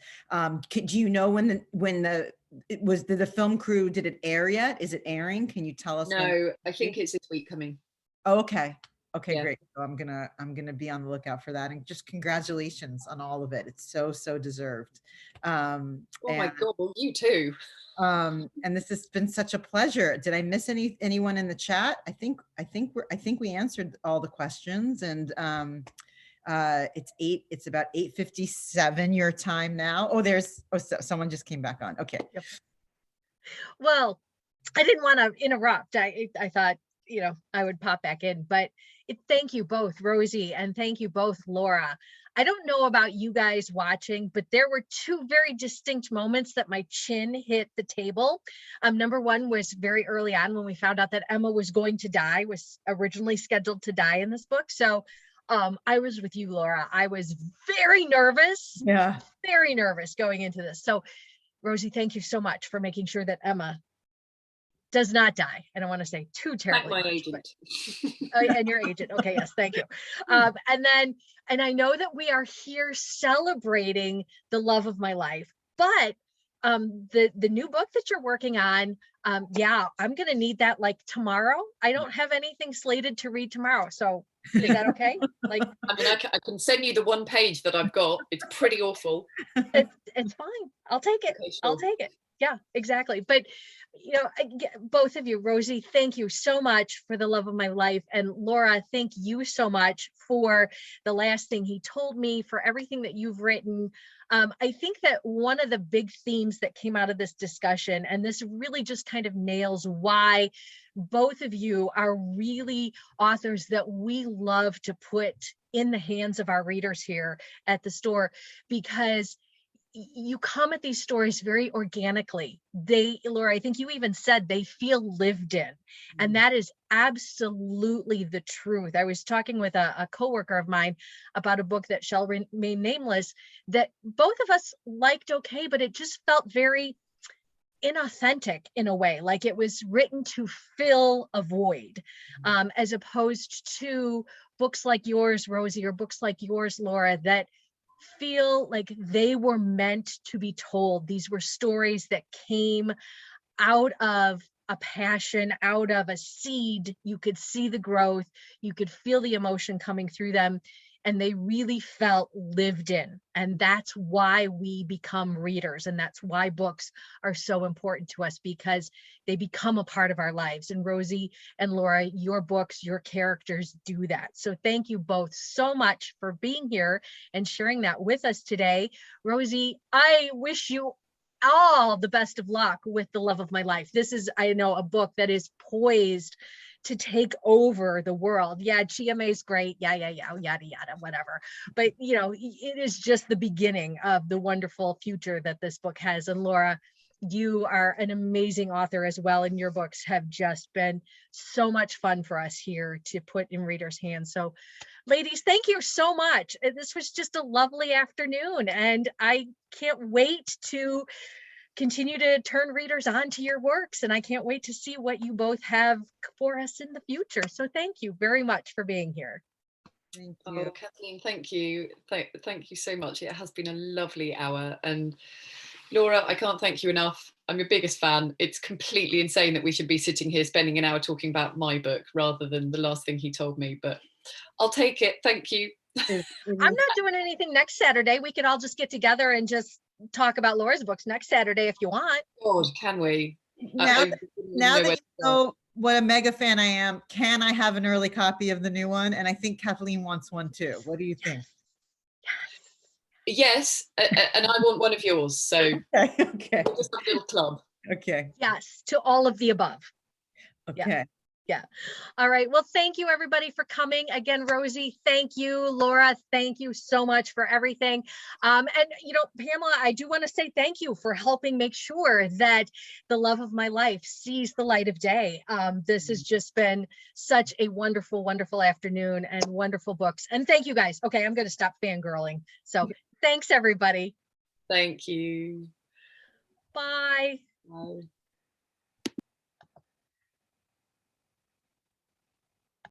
do you know when the film crew, did it air yet? Is it airing? Can you tell us? No, I think it's this week coming. Oh, okay. Okay, yeah. Great. So I'm gonna be on the lookout for that, and just congratulations on all of it. It's so deserved. Oh my God, well, you too. And this has been such a pleasure. Did I miss anyone in the chat? I think we answered all the questions, and it's about 8:57 your time now. Someone just came back on. Okay. Yep. Well, I didn't want to interrupt. I thought, I would pop back in, but thank you both, Rosie, and thank you both, Laura. I don't know about you guys watching, but there were 2 very distinct moments that my chin hit the table. Number one was very early on when we found out that Emma was going to die, was originally scheduled to die in this book. So I was with you, Laura. I was very nervous. Yeah. Very nervous going into this. So Rosie, thank you so much for making sure that Emma does not die. I don't want to say too Thank terribly my much, agent. and your agent. Okay, yes, thank you. And I know that we are here celebrating the love of my life, but the new book that you're working on, yeah, I'm gonna need that like tomorrow. I don't have anything slated to read tomorrow, so is that okay? Like, I mean, I can send you the one page that I've got. It's pretty awful. it's fine. I'll take it. Okay, I'll sure. take it. Yeah, exactly. But both of you, Rosie, thank you so much for the love of my life, and Laura, thank you so much for the last thing he told me, for everything that you've written. I think that one of the big themes that came out of this discussion, and this really just kind of nails why both of you are really authors that we love to put in the hands of our readers here at the store, because you come at these stories very organically. Laura, I think you even said they feel lived in. And that is absolutely the truth. I was talking with a coworker of mine about a book that shall remain nameless that both of us liked okay, but it just felt very inauthentic in a way, like it was written to fill a void, as opposed to books like yours, Rosie, or books like yours, Laura, that feel like they were meant to be told. These were stories that came out of a passion, out of a seed. You could see the growth, you could feel the emotion coming through them, and they really felt lived in. And that's why we become readers, and that's why books are so important to us, because they become a part of our lives. And Rosie and Laura, your books, your characters do that. So thank you both so much for being here and sharing that with us today. Rosie, I wish you all the best of luck with The Love of My Life. This is, I know, a book that is poised to take over the world. Yeah, GMA is great. Yeah, yada, yada, whatever. But, it is just the beginning of the wonderful future that this book has. And Laura, you are an amazing author as well, and your books have just been so much fun for us here to put in readers' hands. So ladies, thank you so much. This was just a lovely afternoon, and I can't wait to continue to turn readers on to your works, and I can't wait to see what you both have for us in the future. So thank you very much for being here. Thank you. Oh, Kathleen, thank you. Thank you so much. It has been a lovely hour. And Laura, I can't thank you enough. I'm your biggest fan. It's completely insane that we should be sitting here spending an hour talking about my book rather than the last thing he told me, but I'll take it. Thank you. I'm not doing anything next Saturday. We could all just get together and just talk about Laura's books next Saturday if you want. God, can we? Now that you know what a mega fan I am, can I have an early copy of the new one? And I think Kathleen wants one too. What do you think? Yes, and I want one of yours. So okay. We'll just have a little club. Okay. Yes, to all of the above. Okay. Yeah. All right. Well, thank you everybody for coming. Again, Rosie, thank you. Laura, thank you so much for everything. And Pamela, I do want to say thank you for helping make sure that The Love of My Life sees the light of day. This has just been such a wonderful, wonderful afternoon and wonderful books. And thank you guys. Okay, I'm going to stop fangirling. So thanks everybody. Thank you. Bye. Bye.